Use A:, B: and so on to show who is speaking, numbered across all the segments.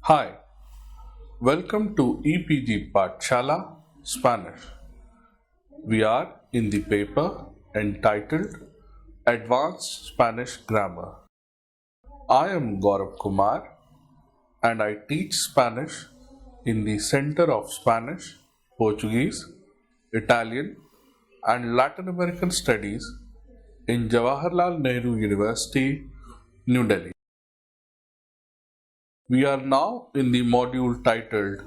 A: Hi, welcome to EPG Pathshala Spanish. We are in the paper entitled Advanced Spanish Grammar. I am Gaurav Kumar and I teach Spanish in the Center of Spanish, Portuguese, Italian, and Latin American Studies in Jawaharlal Nehru University, New Delhi. We are now in the module titled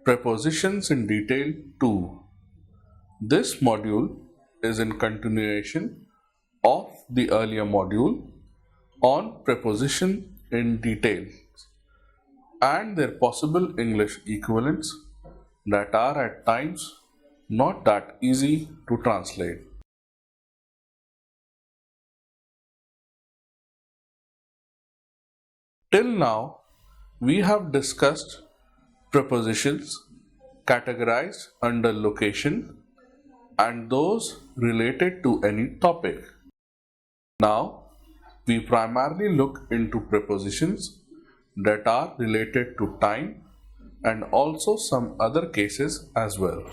A: Prepositions in Detail 2. This module is in continuation of the earlier module on preposition in detail and their possible English equivalents that are at times not that easy to translate. Till now, we have discussed prepositions categorized under location and those related to any topic. Now, we primarily look into prepositions that are related to time and also some other cases as well.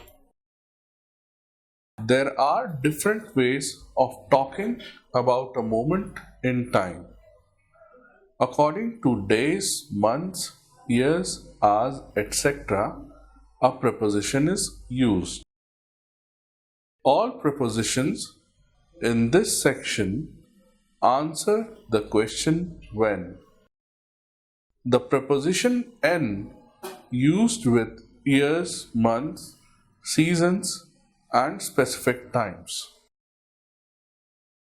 A: There are different ways of talking about a moment in time. According to days, months, years, hours, etc., a preposition is used. All prepositions in this section answer the question when. The preposition "n" used with years, months, seasons, and specific times.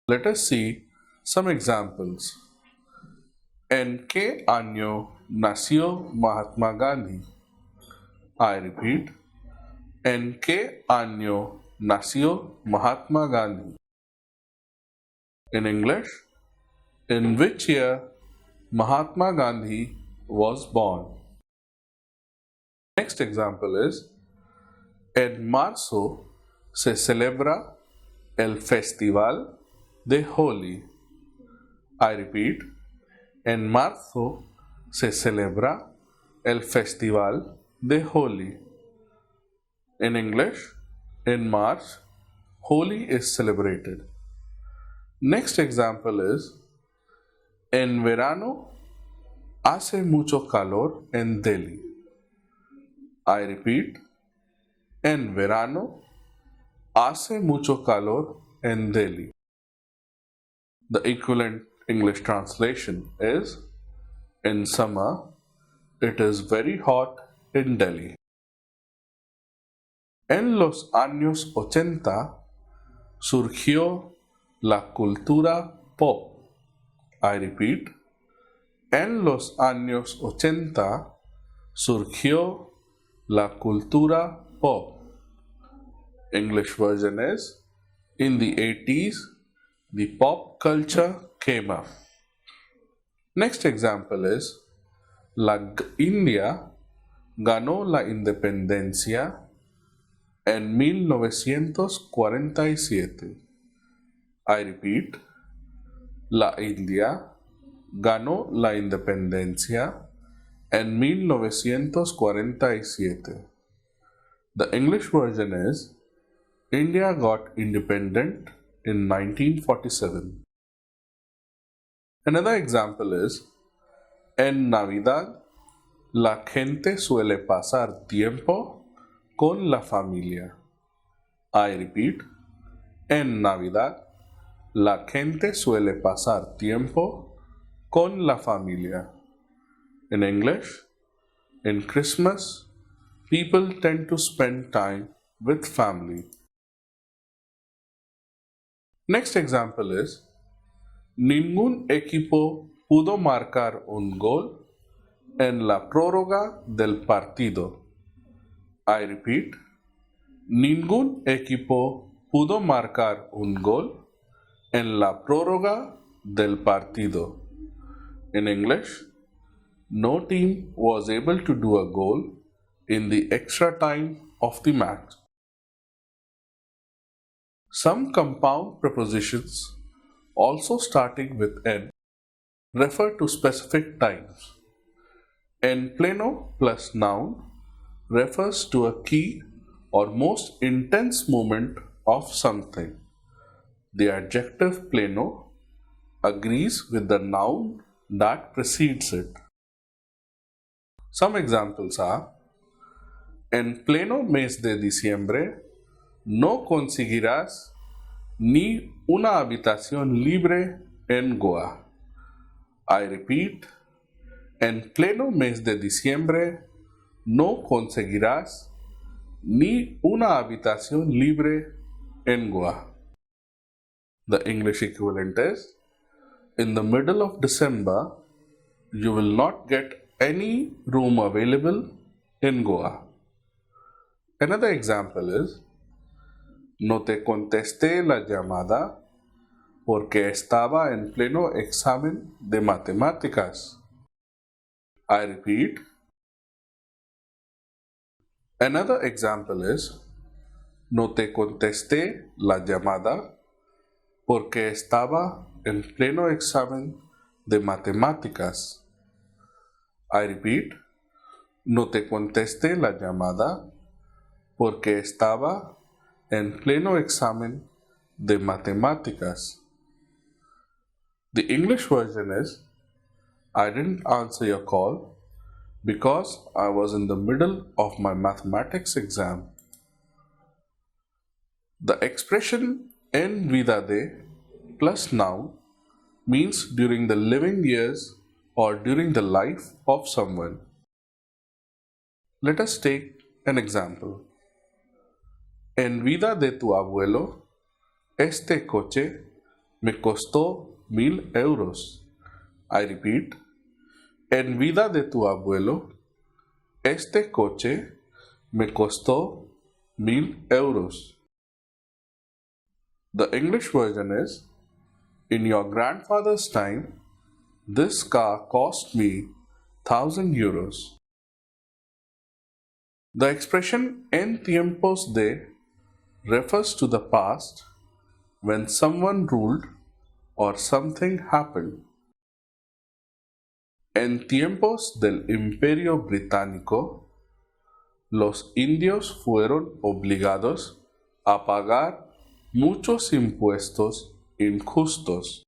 A: Let us see some examples. ¿En qué año nació Mahatma Gandhi? I repeat, ¿en qué año nació Mahatma Gandhi? In English, in which year Mahatma Gandhi was born? Next example is, en marzo se celebra el Festival de Holi. I repeat, en marzo se celebra el Festival de Holi. In English, in March, Holi is celebrated. Next example is, en verano hace mucho calor en Delhi. I repeat, en verano hace mucho calor en Delhi. The equivalent English translation is, in summer it is very hot in Delhi. En los años 80 surgió la cultura pop. I repeat, en los años 80 surgió la cultura pop. English version is, in the 80s, the pop culture came up. Next example is, India ganó la independencia en 1947. I repeat, la India ganó la independencia en 1947. The English version is, India got independent in 1947. Another example is, en Navidad la gente suele pasar tiempo con la familia. I repeat, en Navidad la gente suele pasar tiempo con la familia. In English, in Christmas, people tend to spend time with family. Next example is, ningún equipo pudo marcar un gol en la prórroga del partido. I repeat, ningún equipo pudo marcar un gol en la prórroga del partido. In English, no team was able to do a goal in the extra time of the match. Some compound prepositions, also starting with "n", refer to specific times. En pleno plus noun refers to a key or most intense moment of something. The adjective pleno agrees with the noun that precedes it. Some examples are: en pleno mes de diciembre no conseguirás ni una habitación libre en Goa. I repeat, en pleno mes de diciembre no conseguirás ni una habitación libre en Goa. The English equivalent is: in the middle of December, you will not get any room available in Goa. Another example is: no te contesté la llamada porque estaba en pleno examen de matemáticas. I repeat. Another example is: no te contesté la llamada porque estaba en pleno examen de matemáticas. I repeat. No te contesté la llamada porque estaba en pleno examen de matemáticas. The English version is: I didn't answer your call because I was in the middle of my mathematics exam. The expression en vida de plus noun means during the living years or during the life of someone. Let us take an example. En vida de tu abuelo, este coche me costó 1,000 euros. I repeat. En vida de tu abuelo, este coche me costó 1,000 euros. The English version is: in your grandfather's time, this car cost me 1,000 euros. The expression en tiempos de refers to the past when someone ruled or something happened. En tiempos del Imperio Británico, los indios fueron obligados a pagar muchos impuestos injustos.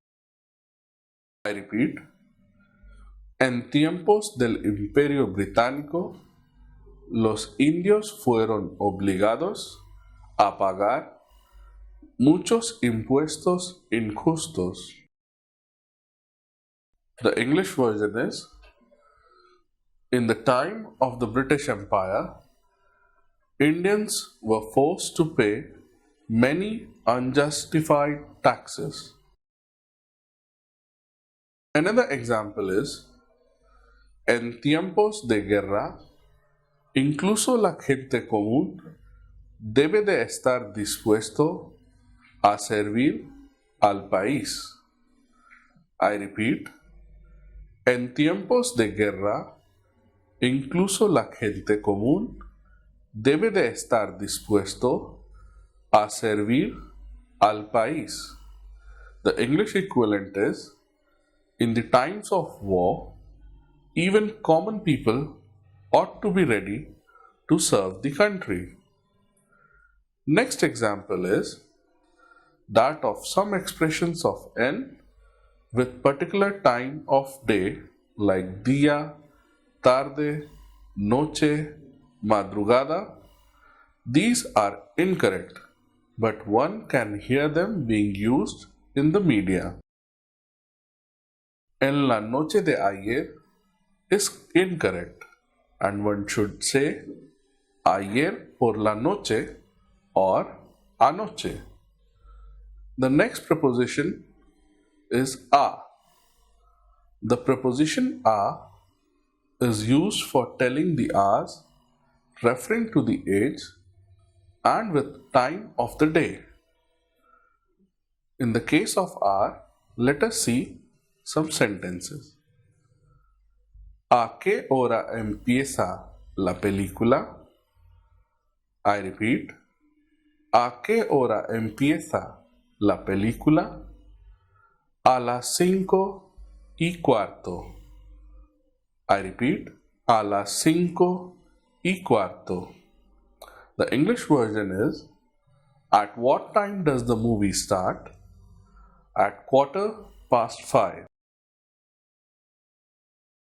A: I repeat. En tiempos del Imperio Británico, los indios fueron obligados a pagar muchos impuestos injustos. The English version is: in the time of the British Empire, Indians were forced to pay many unjustified taxes. Another example is: en tiempos de guerra, incluso la gente común debe de estar dispuesto a servir al país. I repeat. En tiempos de guerra, incluso la gente común debe de estar dispuesto a servir al país. The English equivalent is: in the times of war, even common people ought to be ready to serve the country. Next example is that of some expressions of en with particular time of day like dia, tarde, noche, madrugada. These are incorrect, but one can hear them being used in the media. En la noche de ayer is incorrect, and one should say ayer por la noche or anoche. The next preposition is a. The preposition a is used for telling the hours, referring to the age, and with time of the day. In the case of are, let us see some sentences. ¿A qué hora empieza la película? I repeat. ¿A qué hora empieza la película? A las 5:15. I repeat. a las 5:15. The English version is, at what time does the movie start? At 5:15.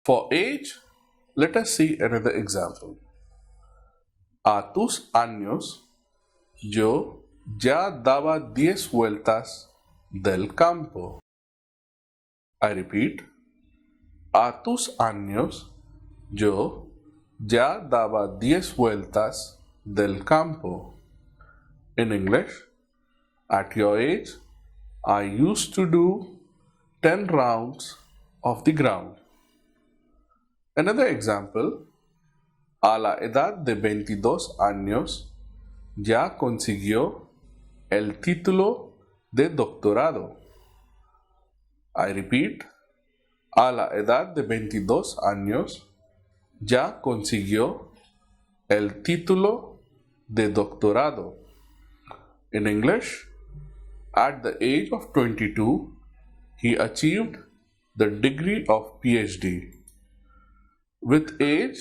A: For age, let us see another example. A tus años, yo ya daba 10 vueltas del campo. I repeat, a tus años, yo ya daba 10 vueltas del campo. In English, at your age, I used to do 10 rounds of the ground. Another example, a la edad de 22 años, ya consiguió el título de doctorado. I repeat, a la edad de 22 años, ya consiguió el título de doctorado. In English, at the age of 22, he achieved the degree of PhD. With age,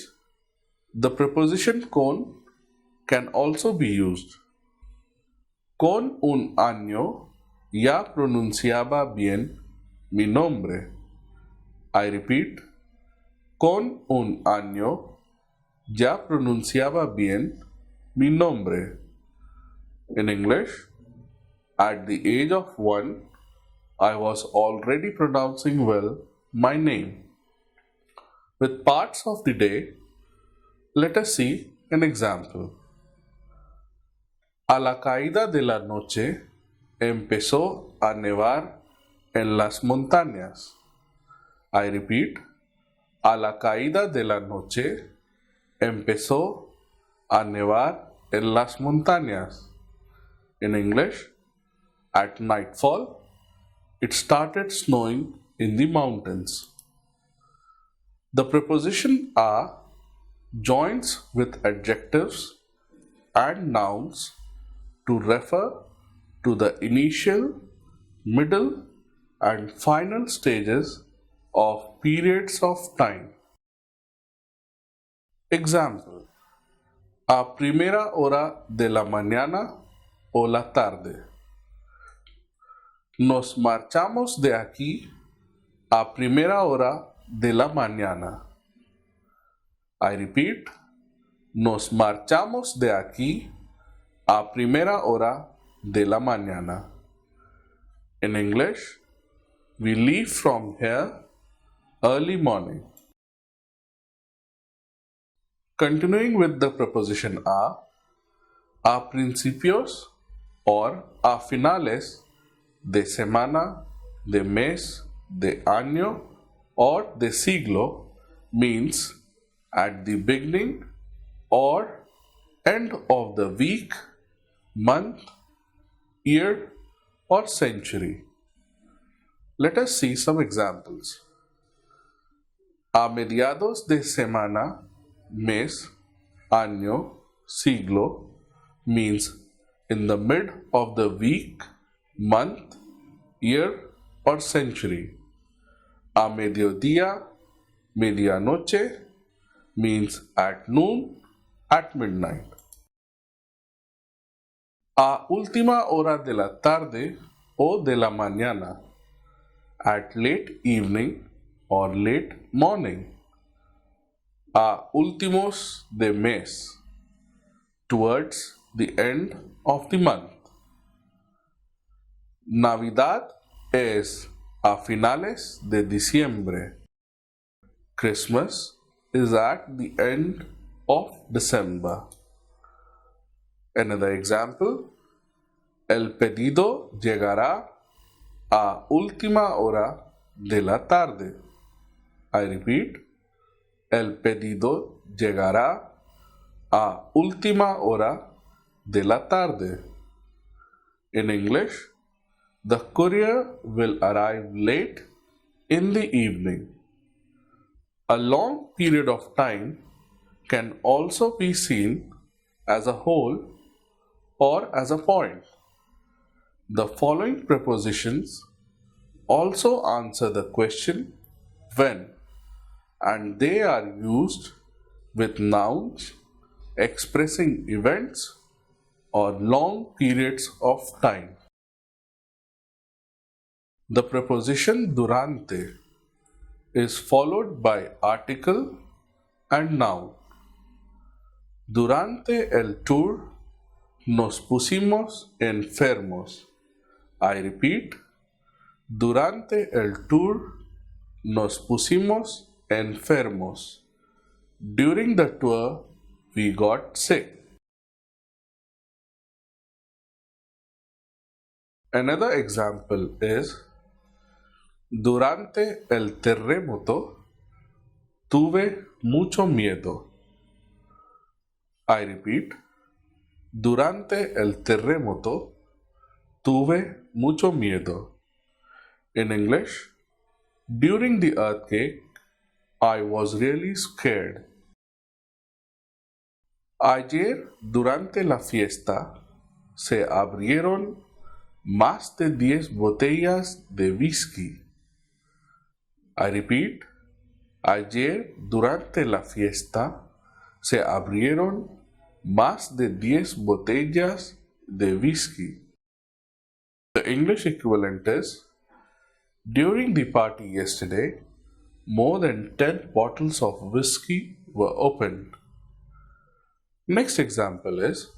A: the preposition con can also be used. Con un año ya pronunciaba bien mi nombre. I repeat, con un año ya pronunciaba bien mi nombre. In English, at the age of 1, I was already pronouncing well my name. With parts of the day, let us see an example. A la caída de la noche empezó a nevar en las montañas. I repeat, a la caída de la noche empezó a nevar en las montañas. In English, at nightfall, it started snowing in the mountains. The preposition a joins with adjectives and nouns to refer to the initial, middle, and final stages of periods of time. Example: a primera hora de la mañana o la tarde. Nos marchamos de aquí a primera hora de la mañana. I repeat, nos marchamos de aquí a primera hora de la mañana. In English, we leave from here early morning. Continuing with the preposition a principios or a finales de semana, de mes, de año, or de siglo means at the beginning or end of the week, month, year, or century. Let us see some examples. A mediados de semana, mes, año, siglo means in the mid of the week, month, year, or century. A mediodía, medianoche means at noon, at midnight. A última hora de la tarde o de la mañana, at late evening or late morning. A últimos de mes, towards the end of the month. Navidad es a finales de diciembre. Christmas is at the end of December. Another example, el pedido llegará a última hora de la tarde. I repeat, el pedido llegará a última hora de la tarde. In English, the courier will arrive late in the evening. A long period of time can also be seen as a whole or as a point. The following prepositions also answer the question when, and they are used with nouns expressing events or long periods of time. The preposition durante is followed by article and noun. Durante el tour nos pusimos enfermos. I repeat, durante el tour nos pusimos enfermos. During the tour, we got sick. Another example is, durante el terremoto tuve mucho miedo. I repeat, durante el terremoto tuve mucho miedo. In English, during the earthquake, I was really scared. Ayer, durante la fiesta, se abrieron más de 10 botellas de whisky. I repeat, ayer, durante la fiesta, se abrieron más de 10 botellas de whisky. The English equivalent is, during the party yesterday, more than 10 bottles of whiskey were opened. Next example is,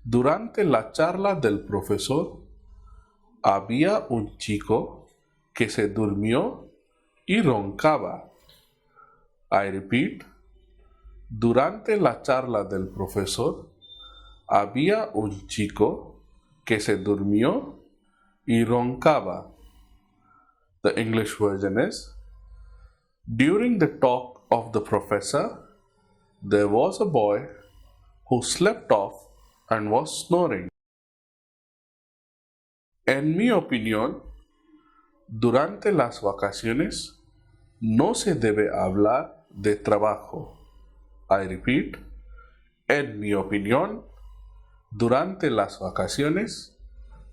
A: durante la charla del profesor, había un chico que se durmió y roncaba. I repeat, durante la charla del profesor, había un chico que se durmió y roncaba. The English version is, during the talk of the professor, there was a boy who slept off and was snoring. En mi opinión, durante las vacaciones no se debe hablar de trabajo. I repeat, en mi opinión, durante las vacaciones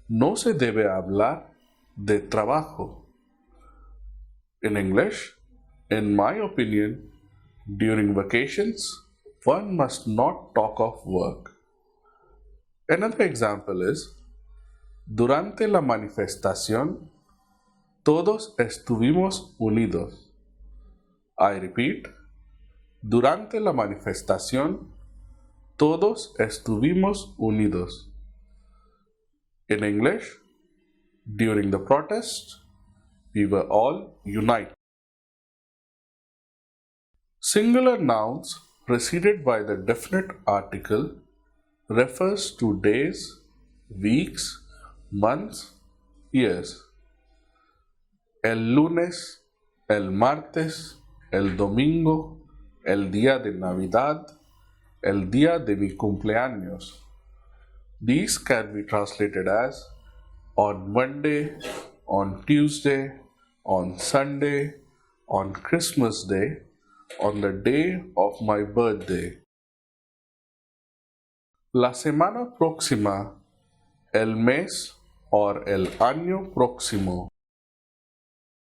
A: no se debe hablar de trabajo. In English, in my opinion, during vacations, one must not talk of work. Another example is, durante la manifestación, todos estuvimos unidos. I repeat, durante la manifestación, todos estuvimos unidos. In English, during the protest, we were all united. Singular nouns preceded by the definite article refers to days, weeks, months, years. El lunes, el martes, el domingo, el día de Navidad, el día de mi cumpleaños. These can be translated as on Monday, on Tuesday, on Sunday, on Christmas Day, on the day of my birthday. La semana próxima, el mes or el año próximo.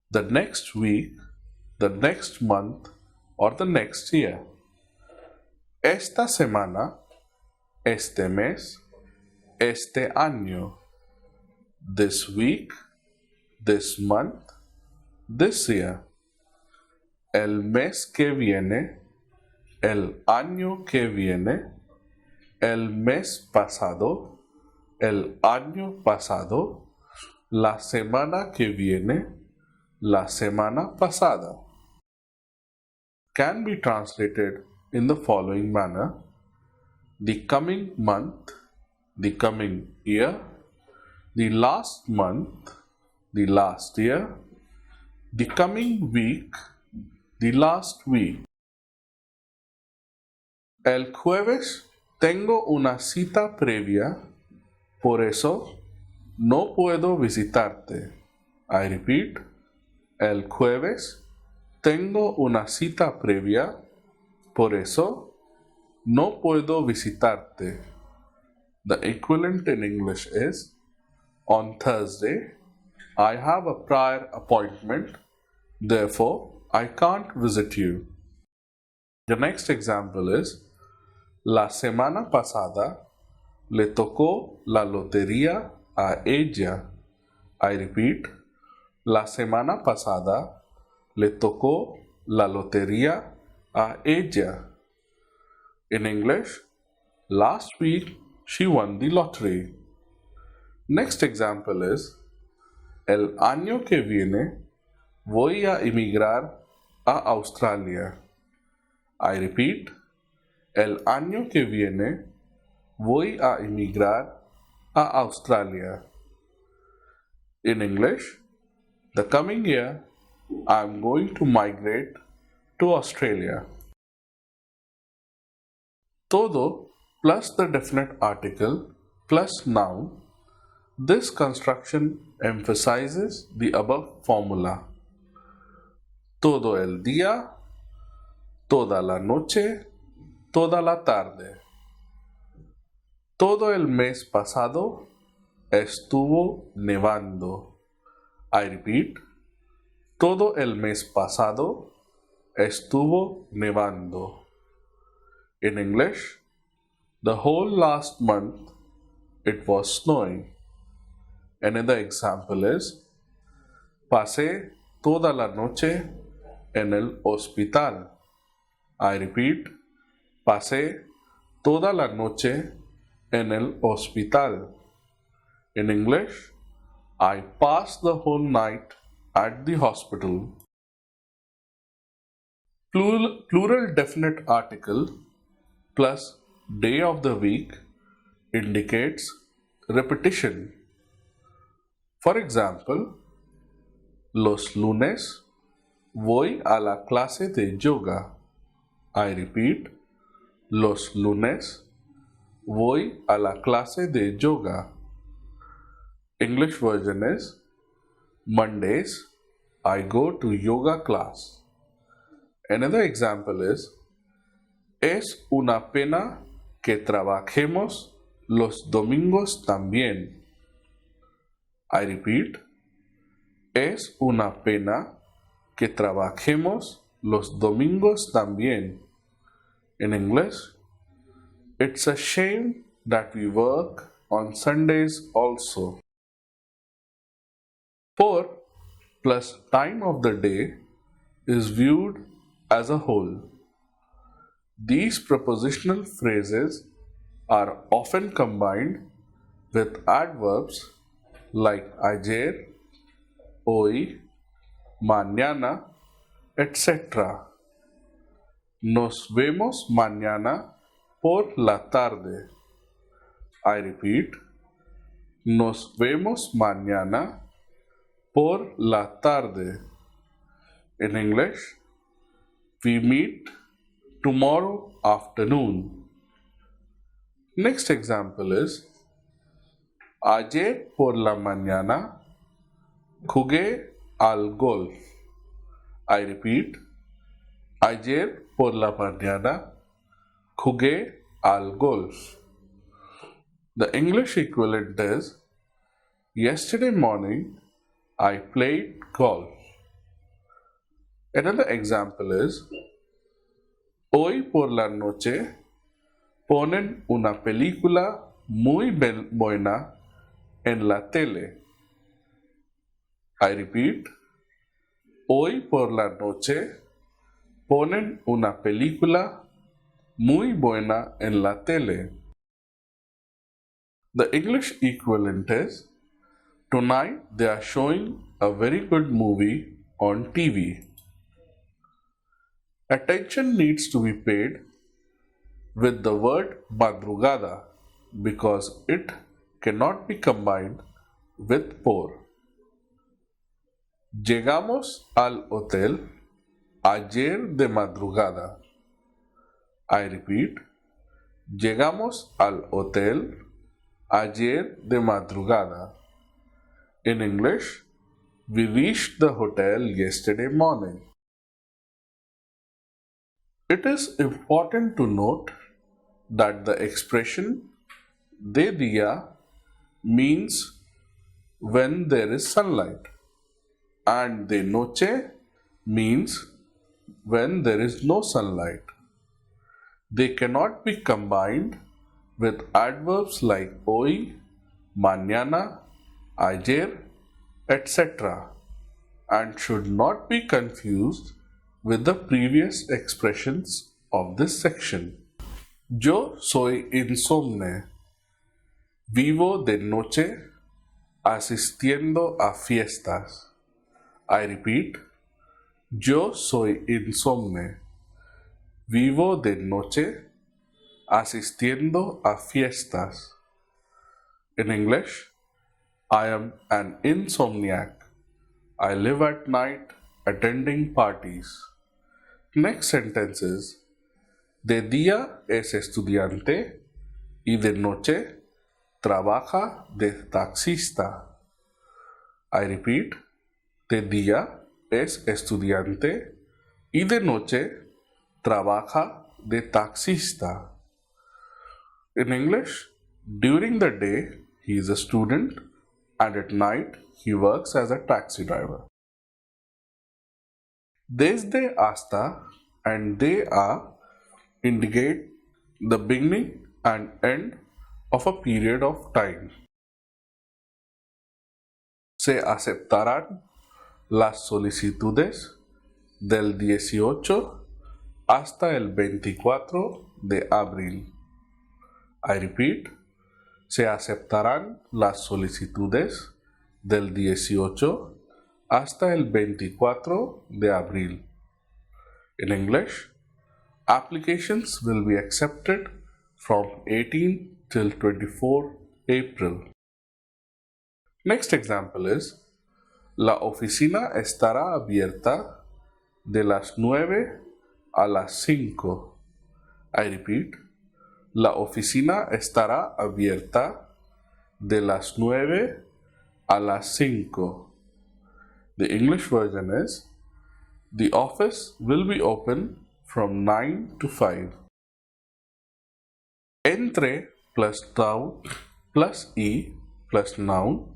A: The next week, the next month or the next year. Esta semana, este mes, este año. This week, this month, this year. El mes que viene, el año que viene, el mes pasado, el año pasado, la semana que viene, la semana pasada. Can be translated in the following manner: the coming month, the coming year, the last month, the last year, the coming week, the last week. El jueves tengo una cita previa, por eso no puedo visitarte. I repeat, el jueves tengo una cita previa, por eso no puedo visitarte. The equivalent in English is, on Thursday, I have a prior appointment, therefore I can't visit you. The next example is La semana pasada le tocó la lotería a ella. I repeat, la semana pasada le tocó la lotería a ella. In English, last week she won the lottery. Next example is El año que viene voy a emigrar a Australia. I repeat, el año que viene voy a emigrar a Australia. In English, the coming year I'm going to migrate to Australia. Todo plus the definite article plus noun. This construction emphasizes the above formula. Todo el día, toda la noche, toda la tarde. Todo el mes pasado estuvo nevando. I repeat, todo el mes pasado estuvo nevando. In English, the whole last month it was snowing. Another example is, pasé toda la noche en el hospital. I repeat, pasé toda la noche en el hospital. In English, I passed the whole night at the hospital. Plural definite article plus day of the week indicates repetition. For example, los lunes voy a la clase de yoga. I repeat, los lunes voy a la clase de yoga. English version is Mondays I go to yoga class. Another example is es una pena que trabajemos los domingos también. I repeat, es una pena que trabajemos los domingos también. In English, it's a shame that we work on Sundays also. 4 plus time of the day is viewed as a whole. These prepositional phrases are often combined with adverbs like ayer, hoy, mañana, etc. Nos vemos mañana por la tarde. I repeat, nos vemos mañana por la tarde. In English, we meet tomorrow afternoon. Next example is ayer por la mañana jugué al golf. I repeat, ayer por la mañana jugué al golf. The English equivalent is yesterday morning I played golf. Another example is hoy por la noche ponen una película muy buena en la tele. I repeat, hoy por la noche ponen una película muy buena en la tele. The English equivalent is tonight they are showing a very good movie on TV. Attention needs to be paid with the word madrugada because it cannot be combined with por. Llegamos al hotel ayer de madrugada. I repeat, llegamos al hotel ayer de madrugada. In English, we reached the hotel yesterday morning. It is important to note that the expression de dia means when there is sunlight and de noche means when there is no sunlight. They cannot be combined with adverbs like hoy, mañana, ayer, etc. and should not be confused with the previous expressions of this section. Yo soy insomne. Vivo de noche asistiendo a fiestas. I repeat, yo soy insomne. Vivo de noche asistiendo a fiestas. In English, I am an insomniac. I live at night attending parties. Next sentence is, de día es estudiante y de noche trabaja de taxista. I repeat, de día es estudiante y de noche trabaja de taxista. In English, during the day he is a student and at night he works as a taxi driver. Desde hasta and de a indicate the beginning and end of a period of time. Se aceptarán las solicitudes del 18 hasta el 24 de abril. I repeat, se aceptarán las solicitudes del 18 hasta el 24 de abril. In English, applications will be accepted from 18 till 24 April. Next example is, la oficina estará abierta de las 9 a las 5. I repeat, la oficina estará abierta de las 9 a las 5. The English version is, the office will be open from 9 to 5. Entre plus noun plus e plus noun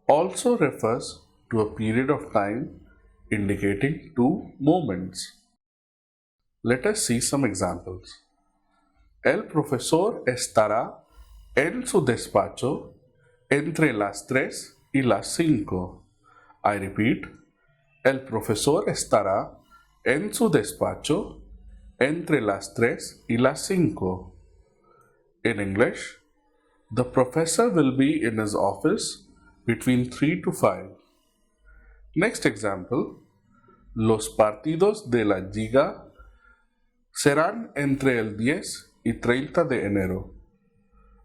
A: also refers to a period of time indicating 2 moments. Let us see some examples. El profesor estará en su despacho entre las 3 y las 5. I repeat, el profesor estará en su despacho entre las 3 y las 5. In English, the professor will be in his office between 3 to 5. Next example, los partidos de la Liga serán entre el 10 y 30 de enero.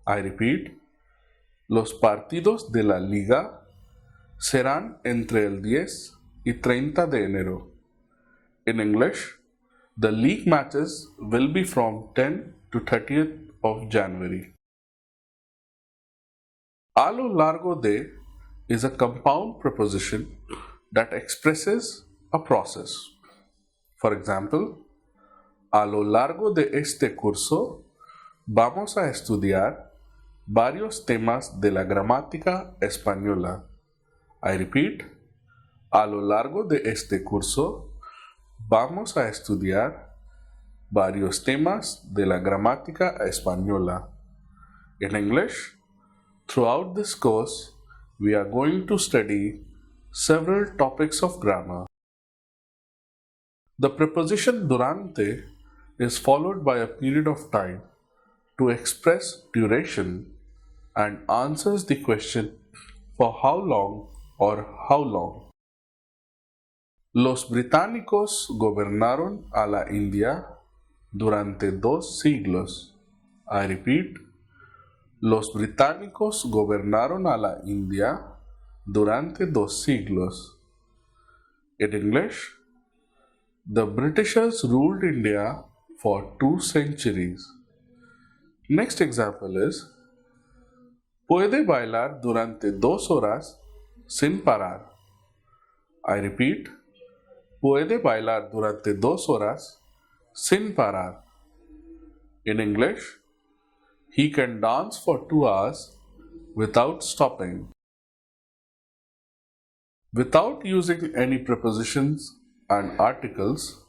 A: I repeat, los partidos de la Liga serán entre el 10 y 30 de enero. In English, the league matches will be from 10 to 30th of January. A lo largo de is a compound preposition that expresses a process. For example, a lo largo de este curso vamos a estudiar varios temas de la gramática española. I repeat, a lo largo de este curso vamos a estudiar varios temas de la gramática española. In English, throughout this course, we are going to study several topics of grammar. The preposition durante is followed by a period of time to express duration and answers the question for how long or how long. Los británicos gobernaron a la India durante 2 siglos. I repeat, los británicos gobernaron a la India durante 2 siglos. In English, the Britishers ruled India for 2 centuries. Next example is, puede bailar durante 2 horas sin parar. I repeat, puede bailar durante 2 horas sin parar. In English, he can dance for 2 hours without stopping. Without using any prepositions and articles,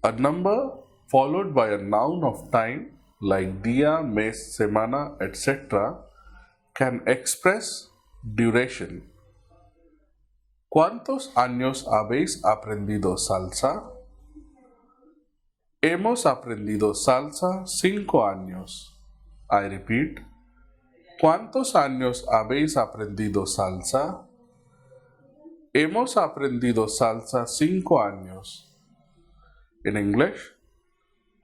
A: a number followed by a noun of time like dia, mes, semana, etc., can express duration. ¿Cuántos años habéis aprendido salsa? Hemos aprendido salsa 5 años. I repeat. ¿Cuántos años habéis aprendido salsa? Hemos aprendido salsa 5 años. In English,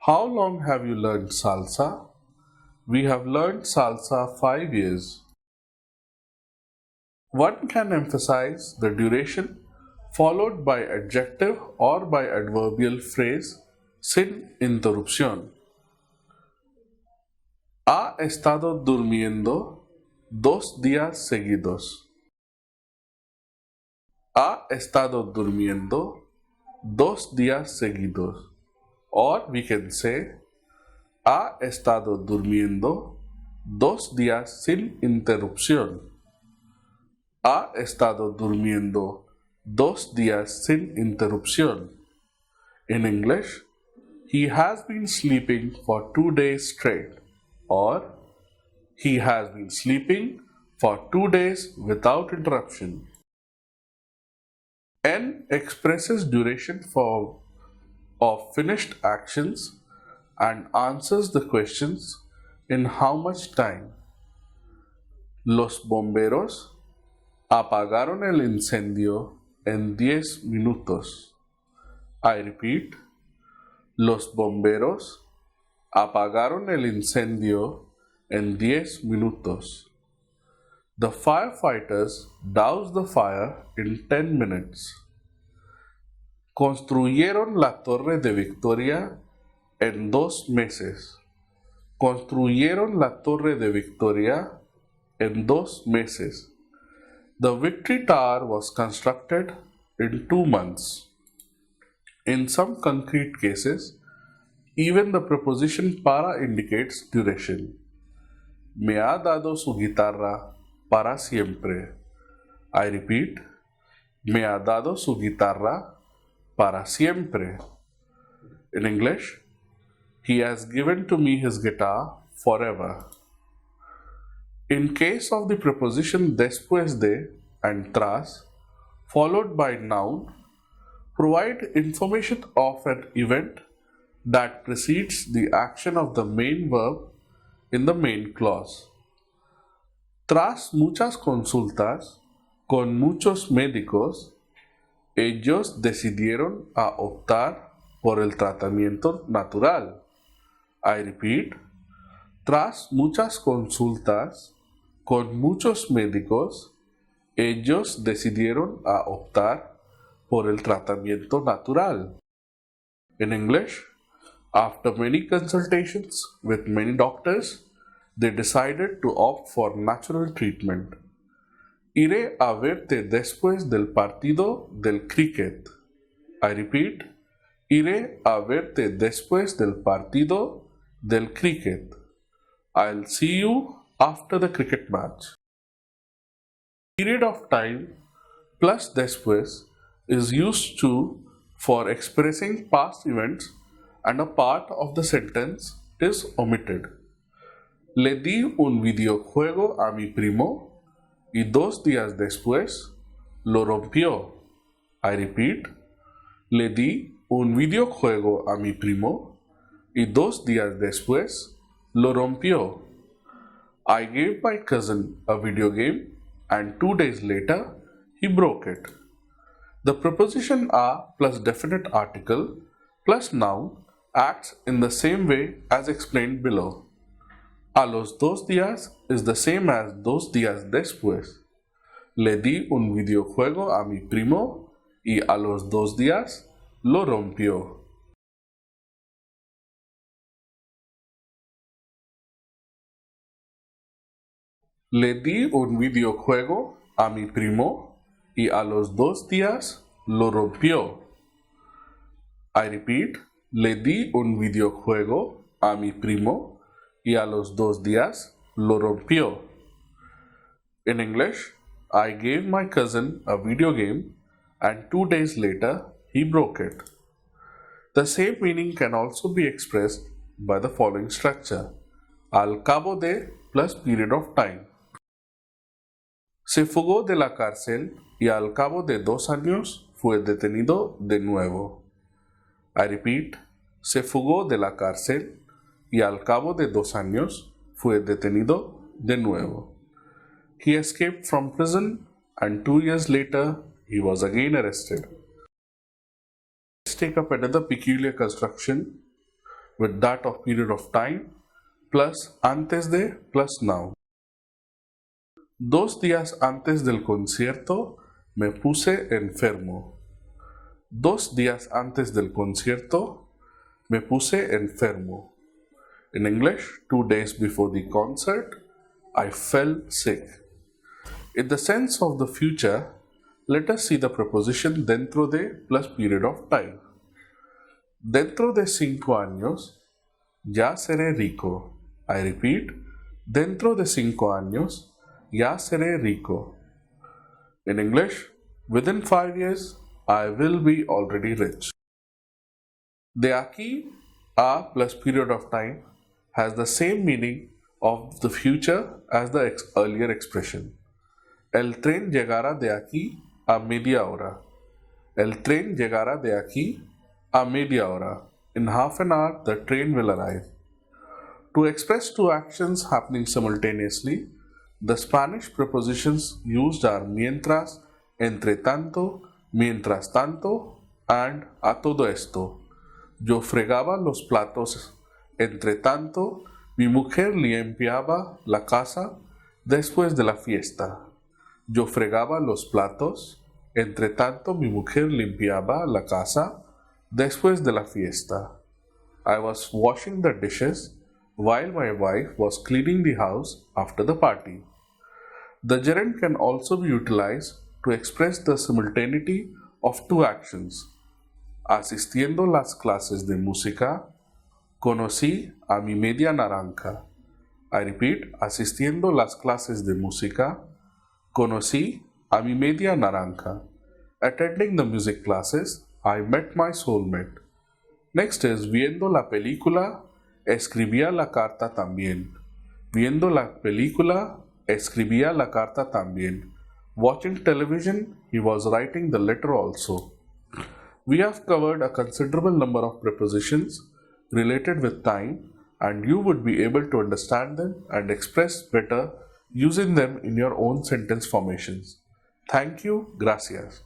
A: how long have you learned salsa? We have learned salsa 5 years. One can emphasize the duration followed by adjective or by adverbial phrase sin interrupción. Ha estado durmiendo 2 días seguidos. Ha estado durmiendo 2 días seguidos. Or we can say, ha estado durmiendo 2 días sin interrupción. Ha estado durmiendo 2 días sin interrupción. In English, he has been sleeping for 2 days straight. Or, he has been sleeping for 2 days without interruption. N expresses duration of finished actions and answers the questions in how much time. Los bomberos apagaron el incendio en 10 minutos. I repeat. Los bomberos apagaron el incendio en 10 minutos. The firefighters doused the fire in 10 minutes. Construyeron la Torre de Victoria en 2 meses. Construyeron la Torre de Victoria en 2 meses. The Victory Tower was constructed in 2 months. In some concrete cases, even the preposition para indicates duration. Me ha dado su guitarra para siempre. I repeat, me ha dado su guitarra para siempre. In English, he has given to me his guitar forever. In case of the preposition después de and tras, followed by noun, provide information of an event that precedes the action of the main verb in the main clause. Tras muchas consultas con muchos médicos, ellos decidieron a optar por el tratamiento natural. I repeat, tras muchas consultas con muchos médicos, ellos decidieron a optar por el tratamiento natural. In English, after many consultations with many doctors, they decided to opt for natural treatment. Iré a verte después del partido del cricket. I repeat, iré a verte después del partido del cricket. I'll see you after the cricket match. Period of time plus después is used for expressing past events and a part of the sentence is omitted. Le di un videojuego a mi primo y 2 días después lo rompió. I repeat, le di un videojuego a mi primo y 2 días después lo rompió. I gave my cousin a video game and 2 days later he broke it. The preposition a plus definite article plus noun acts in the same way as explained below. A los 2 días is the same as 2 días después. Le di un videojuego a mi primo y a los 2 días lo rompió. Le di un videojuego a mi primo y a los 2 días lo rompió. I repeat, le di un videojuego a mi primo y a los 2 días lo rompió. In English, I gave my cousin a video game and 2 days later he broke it. The same meaning can also be expressed by the following structure: al cabo de plus period of time. Se fugó de la cárcel y al cabo de 2 años fue detenido de nuevo. I repeat, se fugó de la cárcel y al cabo de 2 años fue detenido de nuevo. He escaped from prison and 2 years later he was again arrested. Let's take up another peculiar construction with that of period of time plus antes de plus now. 2 días antes del concierto me puse enfermo. 2 días antes del concierto me puse enfermo. In English, 2 days before the concert, I fell sick. In the sense of the future, let us see the preposition dentro de plus period of time. Dentro de 5 años, ya seré rico. I repeat, dentro de 5 años, ya seré rico. In English, within 5 years, I will be already rich. De aquí a plus period of time has the same meaning of the future as the earlier expression. El tren llegará de aquí a media hora. El tren llegará de aquí a media hora. In half an hour, the train will arrive. To express two actions happening simultaneously, the Spanish prepositions used are mientras, entre tanto, mientras tanto, and a todo esto. Yo fregaba los platos, entre tanto, mi mujer limpiaba la casa después de la fiesta. Yo fregaba los platos, entre tanto, mi mujer limpiaba la casa después de la fiesta. I was washing the dishes while my wife was cleaning the house after the party. The gerund can also be utilized to express the simultaneity of two actions. Asistiendo las clases de música, conocí a mi media naranja. I repeat, asistiendo las clases de música, conocí a mi media naranja. Attending the music classes, I met my soulmate. Next is viendo la película, escribía la carta también. Viendo la película, escribía la carta también. Watching television, he was writing the letter also. We have covered a considerable number of prepositions related with time, and you would be able to understand them and express better using them in your own sentence formations. Thank you. Gracias.